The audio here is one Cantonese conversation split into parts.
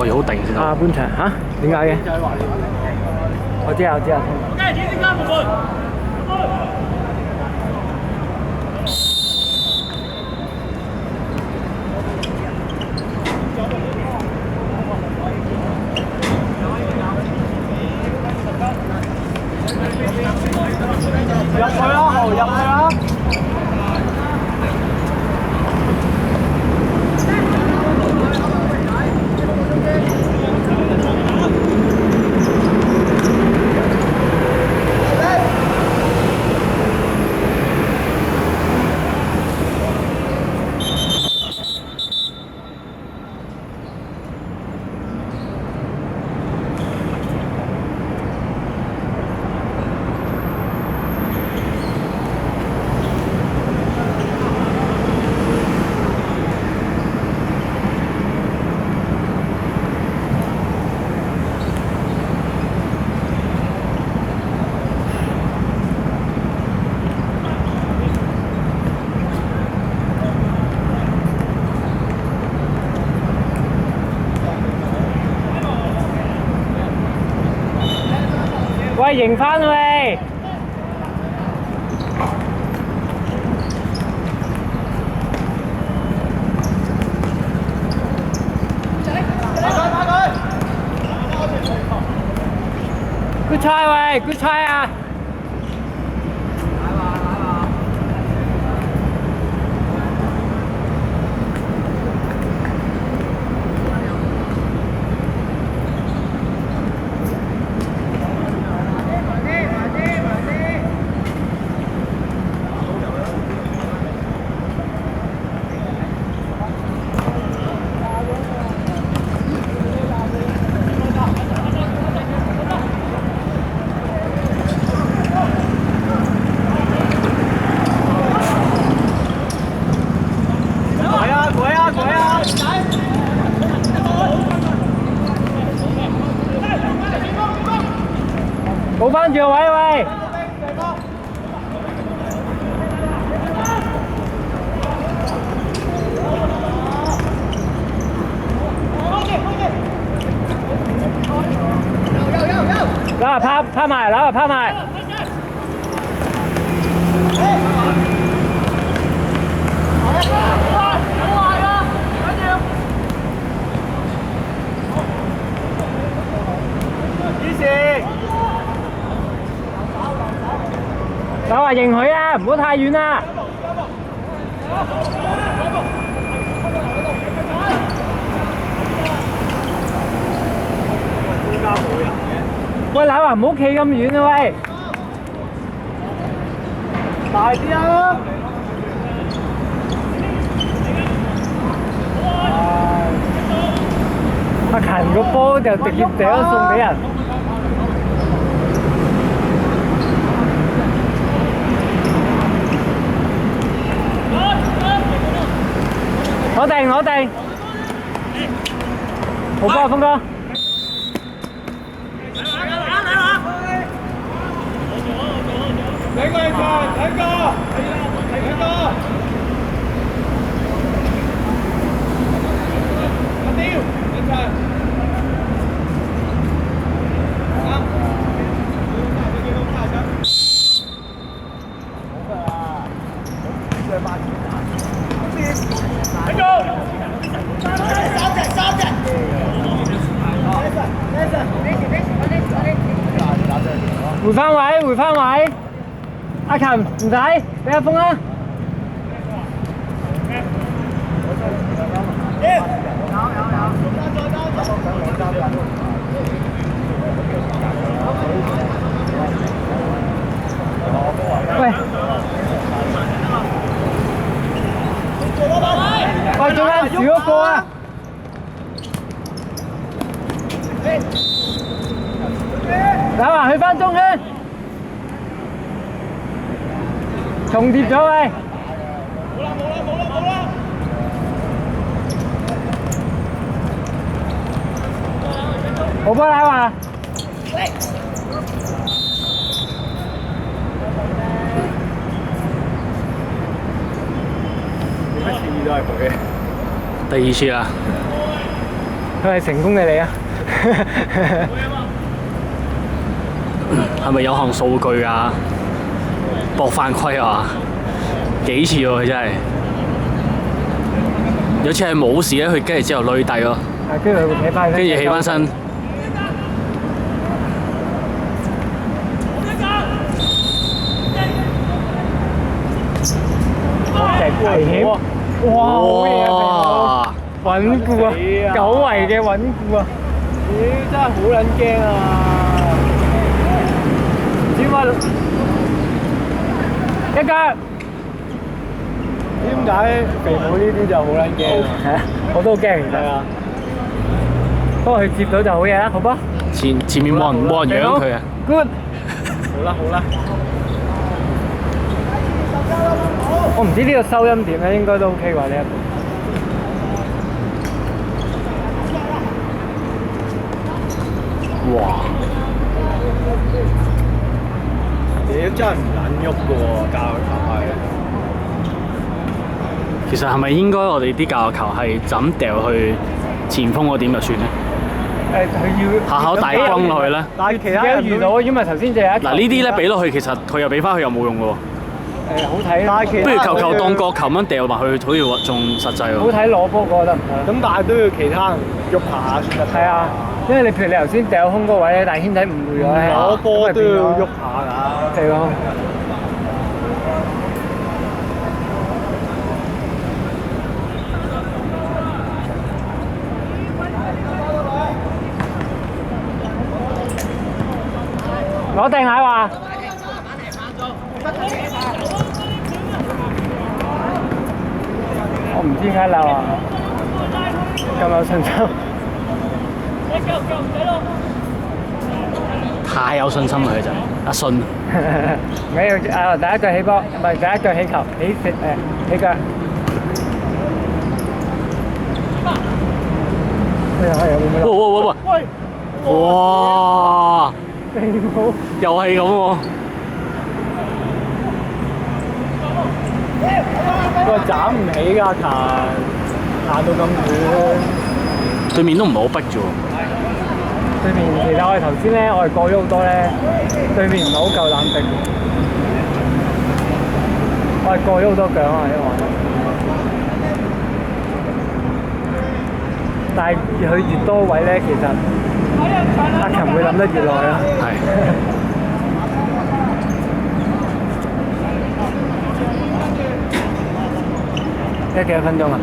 個要好定先得。啊，半場嚇？點解嘅？我知啊，我知啊。入去啦，豪入去啦！喂，贏翻喂！Good try 喂 ，Good try 啊！保翻住個位喂！攞嚟拋埋，攞嚟拋埋。我話認佢啊，唔好太遠啦。喂，嗱話唔好企咁遠啊喂！大啲啊！阿勤個波就直接掉咗送俾人。攞定攞定，好波啊，峰哥！兩個人場，兩個。阿刁，兩場。回翻位，回翻位。阿勤唔使，俾阿峰啦。喂，喂，中間少一個啊！打埋去翻中圈，重疊咗喂！好波打話！第二次啊！佢係成功嘅你啊！係咪有項數據啊？博犯規啊？幾次喎佢真係，有次係冇事咧，佢跟住之後累低咯，跟住佢起翻，跟住起翻身。危險！哇，好嘢啊！穩固啊，久違嘅穩固啊！咦，真係好撚驚啊！點解？一腳。點解肥佬呢啲就好撚驚啊？我都好驚其實啊。不過佢接到就好嘢啦，好噃。前面冇人養佢啊。Good。好啦好啦。我唔知呢個收音點咧，應該都 OK 啩呢一度。哇！屌真係唔撚喐嘅喎，教球係。其實係咪應該我哋啲教球係就咁掉去前鋒嗰點就算咧？佢要下大轟落去咧。但係其他人遇到，因為頭先就有一。嗱呢啲咧俾落去，其實佢又俾翻佢又冇用嘅喎。好睇，不如球當角球咁掉埋去，好似仲實際喎。好睇攞波嗰個得唔得？咁但係都要其他人喐下先得。係啊，因為你譬如你頭先掉空嗰位咧，但係軒仔誤會咗咧，攞波都要喐下㗎。係咯。攞定奶話。我唔知點解漏啊！咁有信心。太有信心啦佢就，阿信。唔緊要啊！第一腳起波，唔係第一腳起球，起腳。係啊！喂！哇！又係咁喎。佢話斬唔起㗎，彈到咁遠。對面都唔係好逼啫喎。對面其實我哋頭先咧，我哋過咗好多咧，對面唔係好夠膽逼。我哋過咗好多腳啊，因為。但係佢越多位咧，其實阿琴會諗得越耐咯。係。幾多分鐘啊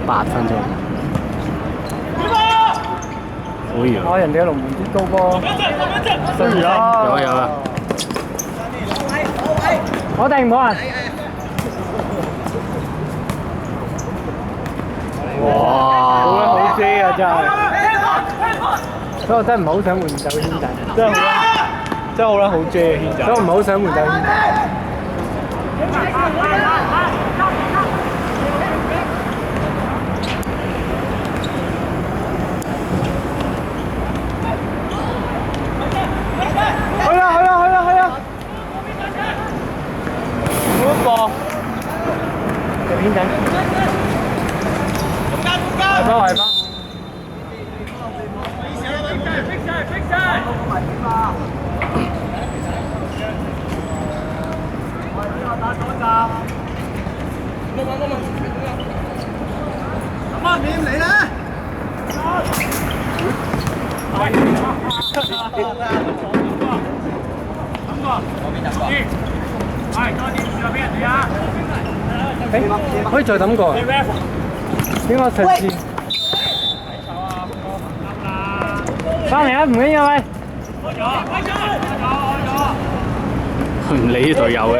？8分鐘。好遠。我人哋嘅龍門啲高波，信啦。有啊！我定冇人。哇！好遮啊真係。所以我真係唔係好想換走軒仔。真係好啦，好遮啊軒仔。所以我唔係好想換走軒仔。去啦！好波，條軒仔。係吧？可以再抌過？點解上次？翻嚟啊！唔緊要喂。唔理啲隊友嘅。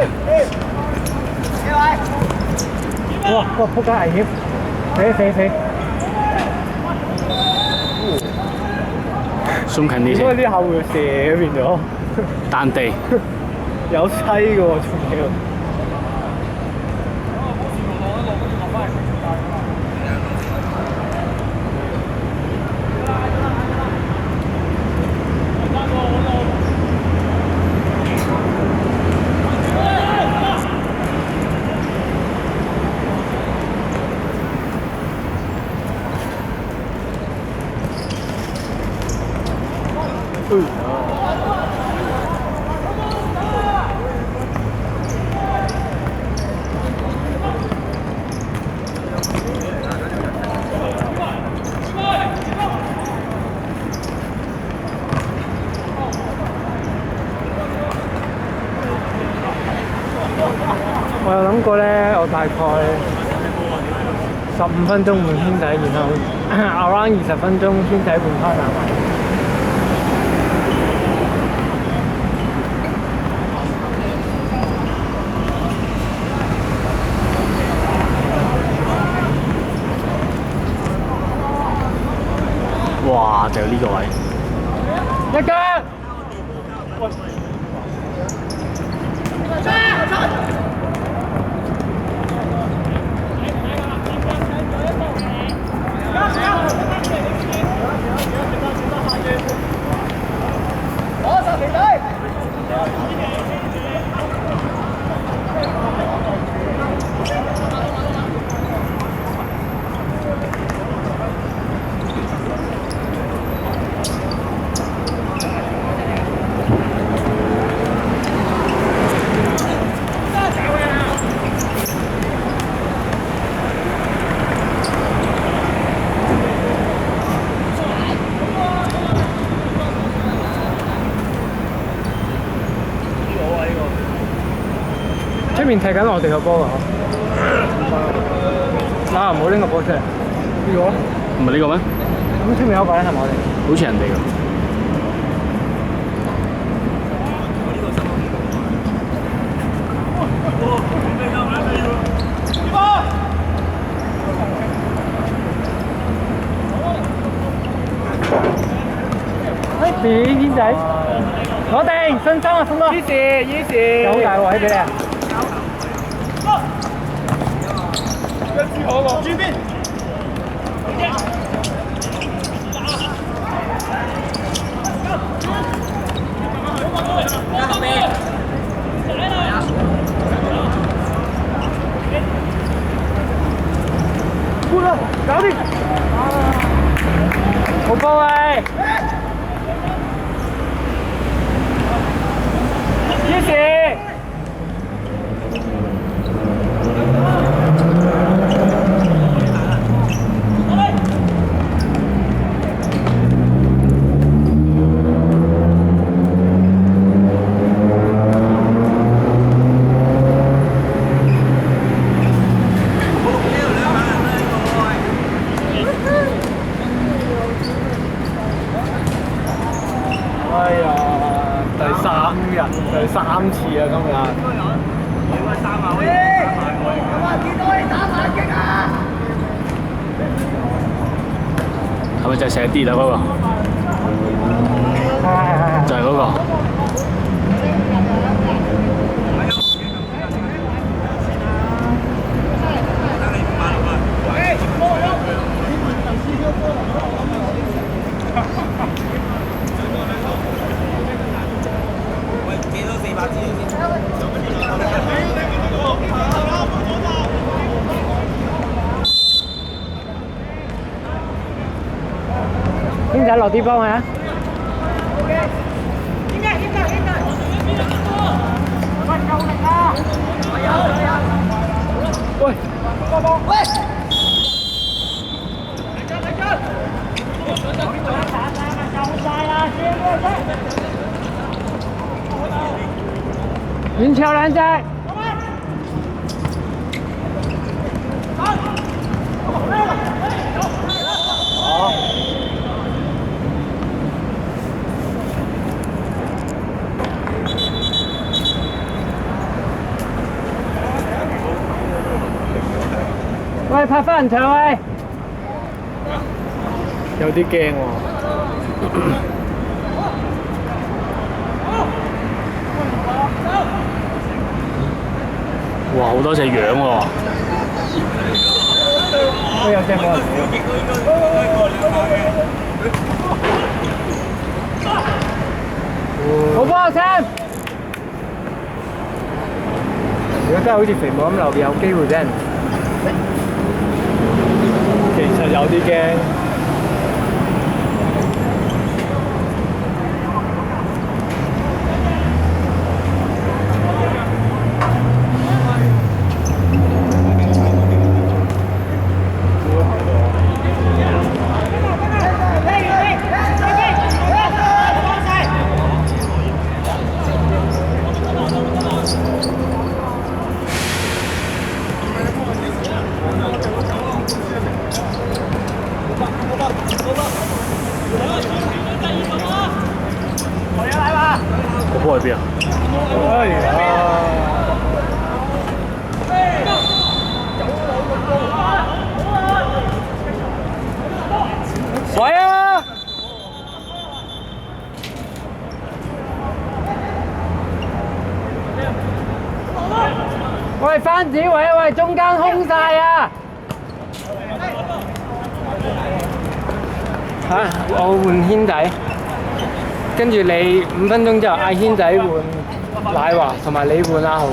哇！仆街危險！死！鬆近啲先。應該啲後會射變咗。彈地。有西嘅喎，仲要。我有諗過咧，我大概15分鐘換圈仔，然後 around 20分鐘圈仔換翻南圍。哇！就呢個位，一腳。出面踢緊我哋個波啊！嗱，唔好拎個波出嚟。呢個唔係呢個咩？咁出面嗰個咧係咪我哋？好似人哋㗎。俾軒仔，攞定，信心啊，信哥。easy，有大位俾你啊！轉邊。搞掂！好波位！easy！哎呀，第3次啊，今日。係咪就係成日跌啊？嗰個就係嗰個。軒仔落啲幫佢啊！喂！遠超兩隻。喂，拍翻人場喂！有啲驚喎。哇！好多隻羊喎。都有隻冇人好波啊 Sam！ 如果真係好似肥母咁留，有機會俾人。其實有啲驚。翻自己位啊！喂，中間空晒啊！嚇！我換軒仔，跟住你5分鐘之後嗌軒仔換奶華，同埋你換阿豪，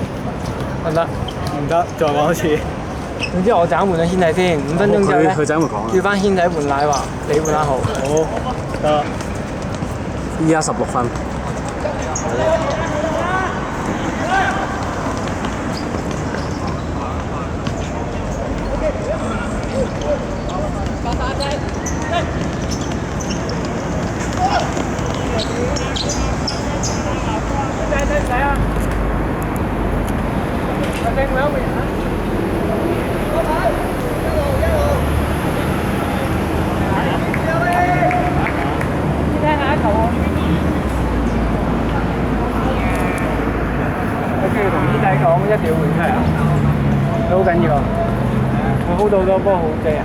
得唔得？唔得，再講一次。總之我陣換咗軒仔先，5分鐘之後咧，佢陣會講叫翻軒仔換奶華，你換阿豪。好，得。依家16分。一定要換出嚟啊！好緊要啊！佢 hold 到好多波好正啊！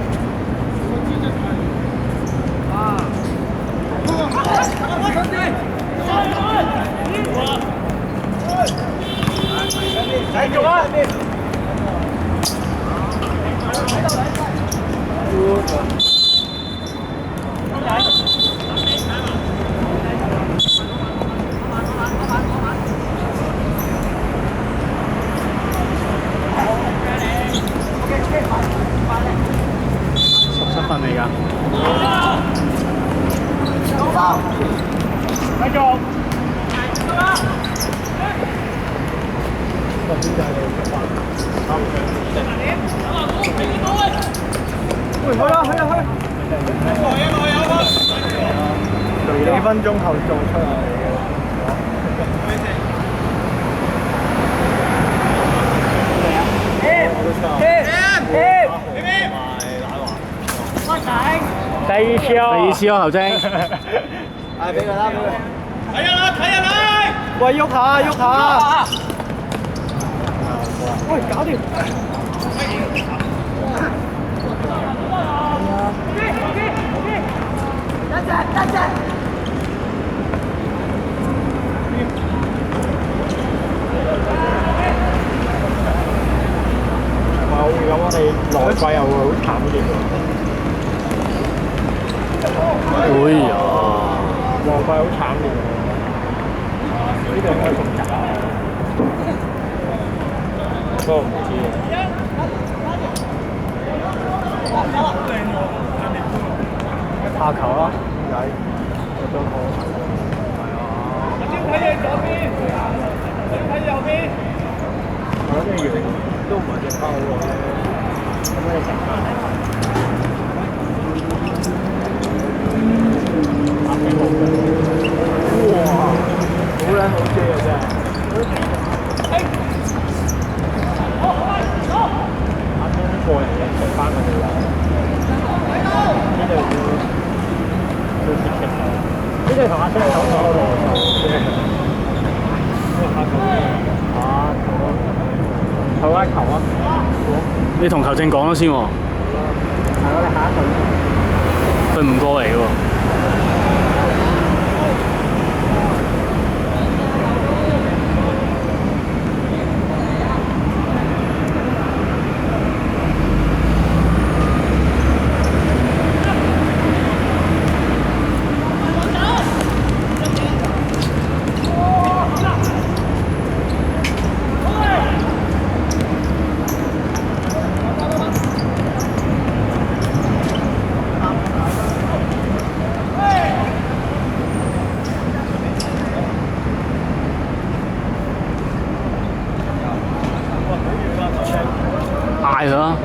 繼續啊！17分嚟㗎。繼續。喂，去啦！幾分鐘後做出嚟嘅。第二次哦，頭精。俾佢啦，俾佢。睇人啦！喂，喐下。喂，搞掂。得隻。哇！咁我哋來季又會好慘啲喎。哎呀！來季好慘嘅。呢度應該仲假。不過唔知啊。下球啦，仔，入咗波。睇嘢左邊，睇右邊。我諗你完都唔係隻包喎，咁你食飯哇！好撚好機啊真係。阿東個人嘅食翻佢哋啦。呢度要接食啊！呢度同阿星手手攞手。投一球啊！你同球證講咗先喎。係我哋下一隊。佢唔過嚟喎。嗌佢啦！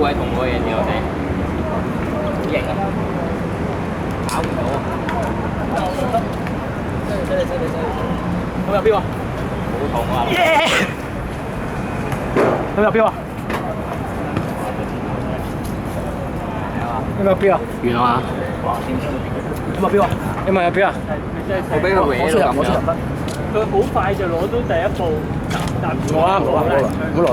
位同我嘅嘢我哋，好型啊！搞唔到啊！咁入邊啊？好重啊！咁入邊啊？咁入邊啊？完啦嘛？咁入邊啊？你問入邊啊？我俾佢搲到咁樣。佢好快就攞到第一步，但冇啊冇啊冇啊冇攞。